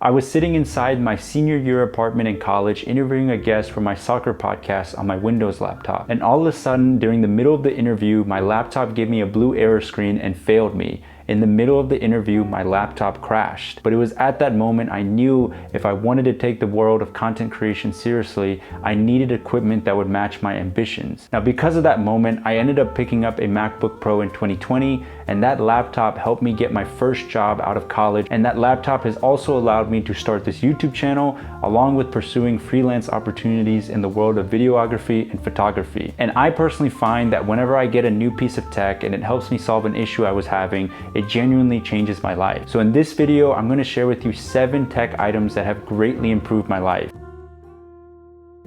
I was sitting inside my senior year apartment in college interviewing a guest for my soccer podcast on my Windows laptop. And all of a sudden, during the middle of the interview, my laptop gave me a blue error screen and failed me. In the middle of the interview, my laptop crashed. But it was at that moment I knew if I wanted to take the world of content creation seriously, I needed equipment that would match my ambitions. Now, because of that moment, I ended up picking up a MacBook Pro in 2020, and that laptop helped me get my first job out of college. And that laptop has also allowed me to start this YouTube channel, along with pursuing freelance opportunities in the world of videography and photography. And I personally find that whenever I get a new piece of tech and it helps me solve an issue I was having, it genuinely changes my life. So in this video, I'm going to share with you 7 tech items that have greatly improved my life.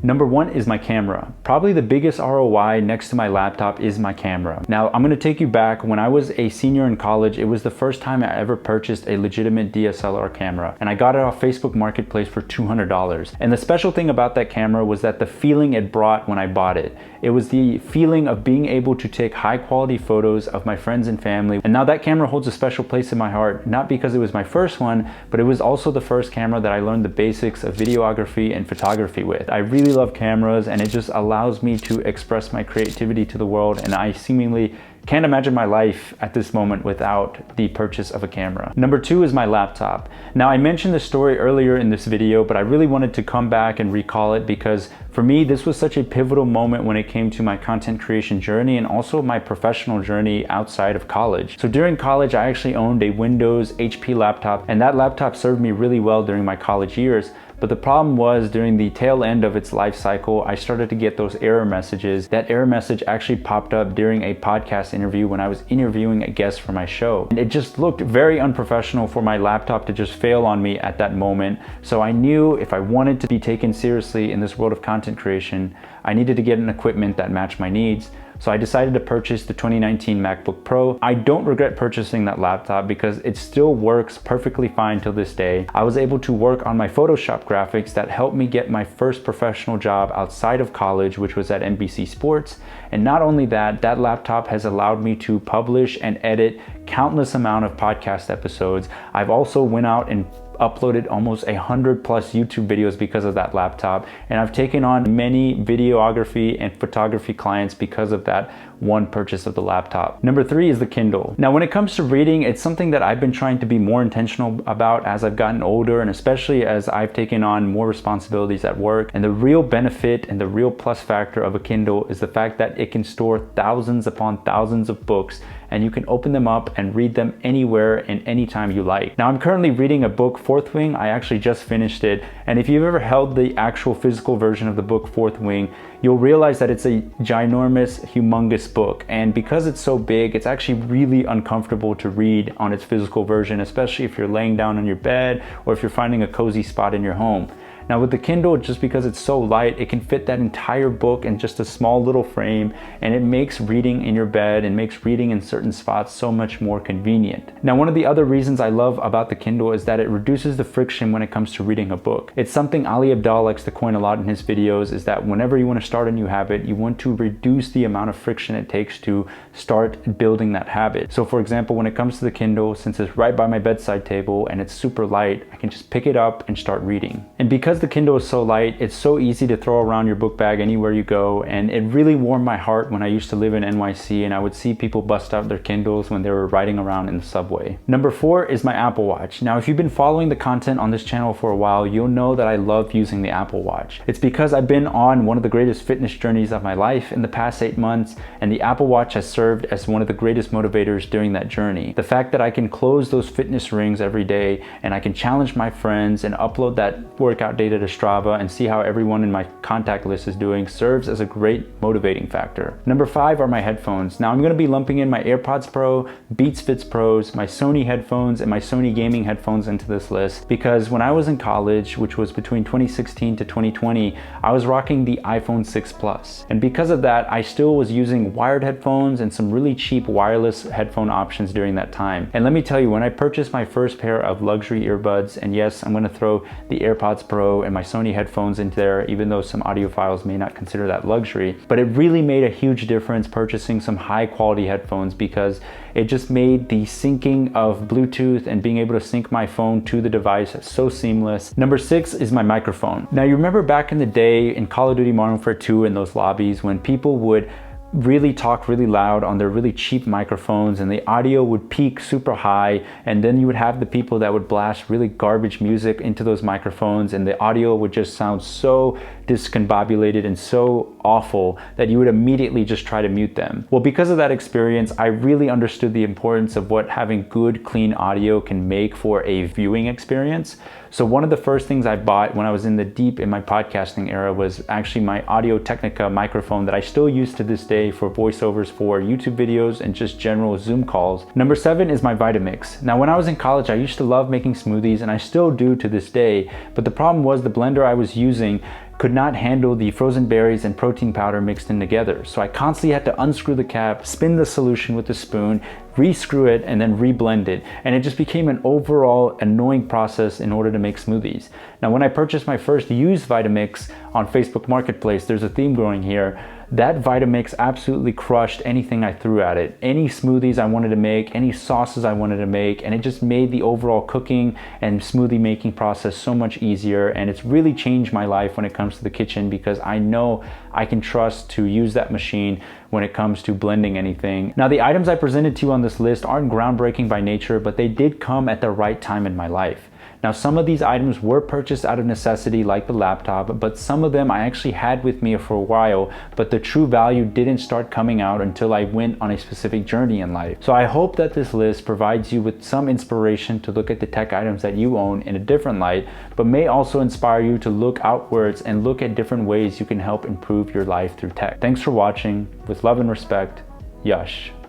Number 1 is my camera. Probably the biggest ROI next to my laptop is my camera. Now, I'm gonna take you back. When I was a senior in college, it was the first time I ever purchased a legitimate DSLR camera, and I got it off Facebook Marketplace for $200. And the special thing about that camera was that the feeling it brought when I bought it. It was the feeling of being able to take high quality photos of my friends and family. And now that camera holds a special place in my heart, not because it was my first one, but it was also the first camera that I learned the basics of videography and photography with. I really love cameras, and it just allows me to express my creativity to the world, and I seemingly can't imagine my life at this moment without the purchase of a camera. Number 2 is my laptop. Now, I mentioned this story earlier in this video, but I really wanted to come back and recall it because for me, this was such a pivotal moment when it came to my content creation journey and also my professional journey outside of college. So during college, I actually owned a Windows HP laptop, and that laptop served me really well during my college years. But the problem was during the tail end of its life cycle, I started to get those error messages. That error message actually popped up during a podcast interview when I was interviewing a guest for my show. And it just looked very unprofessional for my laptop to just fail on me at that moment. So I knew if I wanted to be taken seriously in this world of content creation, I needed to get an equipment that matched my needs. So I decided to purchase the 2019 MacBook Pro. I don't regret purchasing that laptop because it still works perfectly fine till this day. I was able to work on my Photoshop graphics that helped me get my first professional job outside of college, which was at NBC Sports. And not only that, that laptop has allowed me to publish and edit countless amount of podcast episodes. I've also went out and uploaded almost 100 plus YouTube videos because of that laptop, and I've taken on many videography and photography clients because of that one purchase of the laptop. Number 3 is the Kindle. Now, when it comes to reading, it's something that I've been trying to be more intentional about as I've gotten older, and especially as I've taken on more responsibilities at work. And the real benefit and the real plus factor of a Kindle is the fact that it can store thousands upon thousands of books, and you can open them up and read them anywhere and anytime you like. Now, I'm currently reading a book, Fourth Wing. I actually just finished it, and if you've ever held the actual physical version of the book Fourth Wing, you'll realize that it's a ginormous, humongous book. And because it's so big, it's actually really uncomfortable to read on its physical version, especially if you're laying down on your bed or if you're finding a cozy spot in your home. Now with the Kindle, just because it's so light, it can fit that entire book in just a small little frame, and it makes reading in your bed and makes reading in certain spots so much more convenient. Now, one of the other reasons I love about the Kindle is that it reduces the friction when it comes to reading a book. It's something Ali Abdaal likes to coin a lot in his videos, is that whenever you want to start a new habit, you want to reduce the amount of friction it takes to start building that habit. So for example, when it comes to the Kindle, since it's right by my bedside table and it's super light, I can just pick it up and start reading. And because the Kindle is so light, it's so easy to throw around your book bag anywhere you go, and it really warmed my heart when I used to live in NYC and I would see people bust out their Kindles when they were riding around in the subway. Number 4 is my Apple Watch. Now, if you've been following the content on this channel for a while, you'll know that I love using the Apple Watch. It's because I've been on one of the greatest fitness journeys of my life in the past 8 months, and the Apple Watch has served as one of the greatest motivators during that journey. The fact that I can close those fitness rings every day and I can challenge my friends and upload that workout data to Strava and see how everyone in my contact list is doing serves as a great motivating factor. Number 5 are my headphones. Now, I'm going to be lumping in my AirPods Pro, Beats Fits Pros, my Sony headphones, and my Sony gaming headphones into this list because when I was in college, which was between 2016 to 2020, I was rocking the iPhone 6 Plus. And because of that, I still was using wired headphones and some really cheap wireless headphone options during that time. And let me tell you, when I purchased my first pair of luxury earbuds, and yes, I'm going to throw the AirPods Pro audio and my Sony headphones into there, even though some audiophiles may not consider that luxury. But it really made a huge difference purchasing some high quality headphones, because it just made the syncing of Bluetooth and being able to sync my phone to the device so seamless. Number 6 is my microphone. Now, you remember back in the day in Call of Duty Modern Warfare 2 in those lobbies when people would really talk really loud on their really cheap microphones and the audio would peak super high, and then you would have the people that would blast really garbage music into those microphones and the audio would just sound so discombobulated and so awful that you would immediately just try to mute them. Well, because of that experience, I really understood the importance of what having good, clean audio can make for a viewing experience. So one of the first things I bought when I was in my podcasting era was actually my Audio Technica microphone that I still use to this day for voiceovers for YouTube videos and just general Zoom calls. Number 7 is my Vitamix. Now, when I was in college, I used to love making smoothies, and I still do to this day, but the problem was the blender I was using could not handle the frozen berries and protein powder mixed in together. So I constantly had to unscrew the cap, spin the solution with a spoon, re-screw it, and then re-blend it. And it just became an overall annoying process in order to make smoothies. Now, when I purchased my first used Vitamix on Facebook Marketplace, there's a theme growing here, that Vitamix absolutely crushed anything I threw at it. Any smoothies I wanted to make, any sauces I wanted to make, and it just made the overall cooking and smoothie making process so much easier. And it's really changed my life when it comes to the kitchen, because I know I can trust to use that machine when it comes to blending anything. Now, the items I presented to you on this list aren't groundbreaking by nature, but they did come at the right time in my life. Now, some of these items were purchased out of necessity, like the laptop, but some of them I actually had with me for a while, but the true value didn't start coming out until I went on a specific journey in life. So I hope that this list provides you with some inspiration to look at the tech items that you own in a different light, but may also inspire you to look outwards and look at different ways you can help improve your life through tech. Thanks for watching. With love and respect, Yash.